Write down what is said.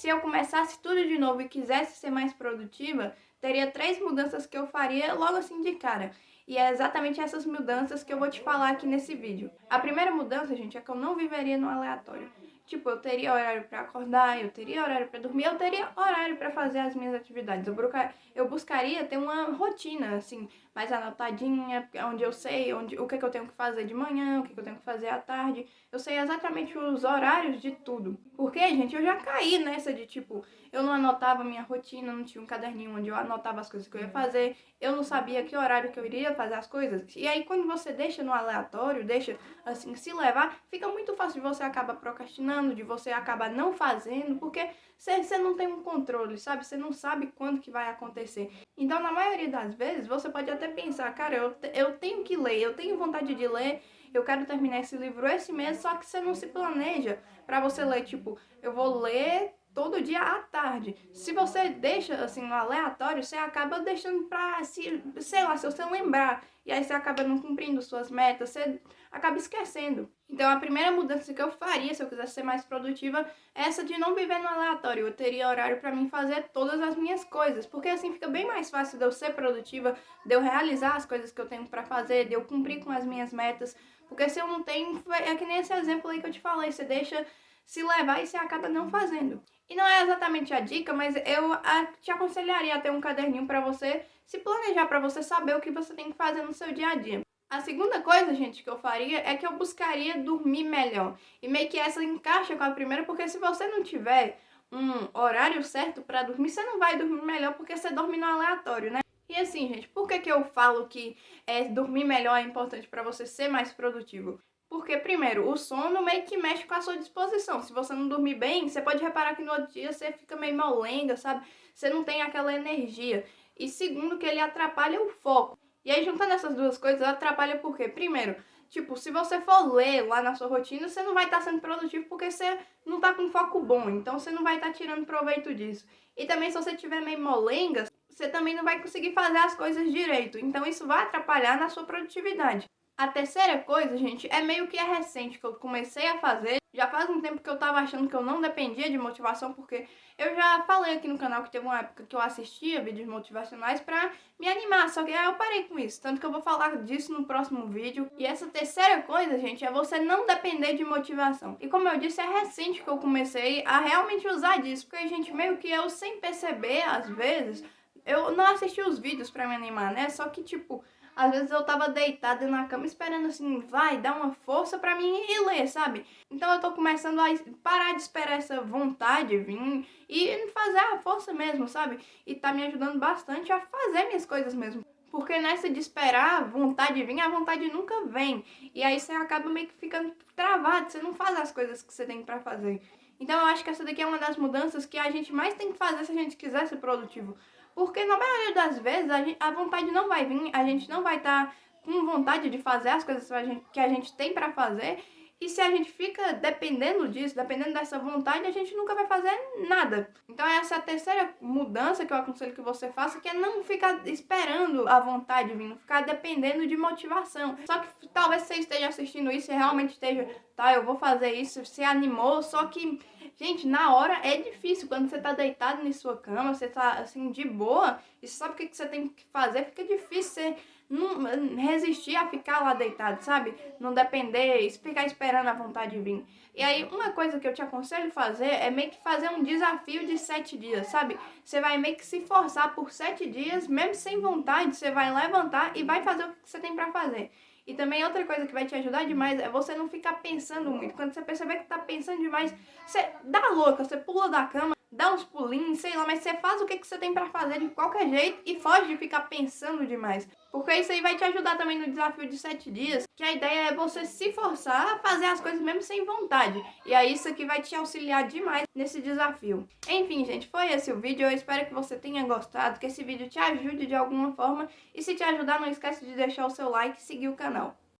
Se eu começasse tudo de novo e quisesse ser mais produtiva, teria 3 mudanças que eu faria logo assim de cara. E é exatamente essas mudanças que eu vou te falar aqui nesse vídeo. A primeira mudança, gente, é que eu não viveria no aleatório. Tipo, eu teria horário para acordar, eu teria horário para dormir, eu teria horário para fazer as minhas atividades. Eu buscaria ter uma rotina, assim, mais anotadinha, onde eu sei o que eu tenho que fazer de manhã, o que eu tenho que fazer à tarde. Eu sei exatamente os horários de tudo. Porque, gente, eu já caí nessa de, tipo, eu não anotava minha rotina, não tinha um caderninho onde eu anotava as coisas que eu ia fazer, eu não sabia que horário que eu iria fazer as coisas. E aí, quando você deixa no aleatório, deixa, assim, se levar, fica muito fácil de você acabar procrastinando, de você acabar não fazendo, porque você não tem um controle, sabe? Você não sabe quando que vai acontecer. Então, na maioria das vezes, você pode até pensar, cara, eu tenho que ler, eu tenho vontade de ler, eu quero terminar esse livro esse mês, só que você não se planeja pra você ler, tipo, eu vou ler todo dia à tarde. Se você deixa assim no aleatório, você acaba deixando pra, sei lá, se você lembrar, e aí você acaba não cumprindo suas metas, você acaba esquecendo. Então a primeira mudança que eu faria se eu quisesse ser mais produtiva é essa de não viver no aleatório. Eu teria horário pra mim fazer todas as minhas coisas, porque assim fica bem mais fácil de eu ser produtiva, de eu realizar as coisas que eu tenho pra fazer, de eu cumprir com as minhas metas. Porque se eu não tenho, é que nem esse exemplo aí que eu te falei, você deixa se levar e você acaba não fazendo. E não é exatamente a dica, mas eu te aconselharia a ter um caderninho para você se planejar, para você saber o que você tem que fazer no seu dia a dia. A segunda coisa, gente, que eu faria é que eu buscaria dormir melhor. E meio que essa encaixa com a primeira, porque se você não tiver um horário certo para dormir, você não vai dormir melhor porque você dorme no aleatório, né? E assim, gente, por que eu falo que dormir melhor é importante para você ser mais produtivo? Porque, primeiro, o sono meio que mexe com a sua disposição. Se você não dormir bem, você pode reparar que no outro dia você fica meio molenga, sabe? Você não tem aquela energia. E segundo, que ele atrapalha o foco. E aí, juntando essas duas coisas, atrapalha por quê? Primeiro, tipo, se você for ler lá na sua rotina, você não vai estar sendo produtivo porque você não está com foco bom. Então, você não vai estar tirando proveito disso. E também, se você tiver meio molenga, você também não vai conseguir fazer as coisas direito. Então, isso vai atrapalhar na sua produtividade. A terceira coisa, gente, é meio que recente que eu comecei a fazer. Já faz um tempo que eu tava achando que eu não dependia de motivação, porque eu já falei aqui no canal que teve uma época que eu assistia vídeos motivacionais pra me animar, só que aí eu parei com isso. Tanto que eu vou falar disso no próximo vídeo. E essa terceira coisa, gente, é você não depender de motivação. E como eu disse, é recente que eu comecei a realmente usar disso, porque, gente, meio que eu sem perceber, às vezes, eu não assisti os vídeos pra me animar, né? Só que, tipo, às vezes eu tava deitada na cama esperando assim, vai, dar uma força pra mim e ler, sabe? Então eu tô começando a parar de esperar essa vontade vir e fazer a força mesmo, sabe? E tá me ajudando bastante a fazer minhas coisas mesmo. Porque nessa de esperar a vontade vir, a vontade nunca vem. E aí você acaba meio que ficando travado, você não faz as coisas que você tem pra fazer. Então eu acho que essa daqui é uma das mudanças que a gente mais tem que fazer se a gente quiser ser produtivo. Porque na maioria das vezes a vontade não vai vir, a gente não vai estar com vontade de fazer as coisas que a gente tem para fazer. E se a gente fica dependendo disso, dependendo dessa vontade, a gente nunca vai fazer nada. Então essa é a terceira mudança que eu aconselho que você faça, que é não ficar esperando a vontade vir, não ficar dependendo de motivação. Só que talvez você esteja assistindo isso e realmente esteja, tá, eu vou fazer isso, se animou, só que, gente, na hora é difícil. Quando você tá deitado em sua cama, você tá assim de boa, e você sabe o que você tem que fazer, fica difícil você não resistir a ficar lá deitado, sabe? Não depender, ficar esperando a vontade vir. E aí, uma coisa que eu te aconselho fazer é meio que fazer um desafio de 7 dias, sabe? Você vai meio que se forçar por 7 dias, mesmo sem vontade, você vai levantar e vai fazer o que você tem pra fazer. E também outra coisa que vai te ajudar demais é você não ficar pensando muito. Quando você perceber que tá pensando demais, você dá louca, você pula da cama, dá uns pulinhos, sei lá, mas você faz o que você tem pra fazer de qualquer jeito e foge de ficar pensando demais. Porque isso aí vai te ajudar também no desafio de 7 dias, que a ideia é você se forçar a fazer as coisas mesmo sem vontade. E aí isso aqui vai te auxiliar demais nesse desafio. Enfim, gente, foi esse o vídeo. Eu espero que você tenha gostado, que esse vídeo te ajude de alguma forma. E se te ajudar, não esquece de deixar o seu like e seguir o canal.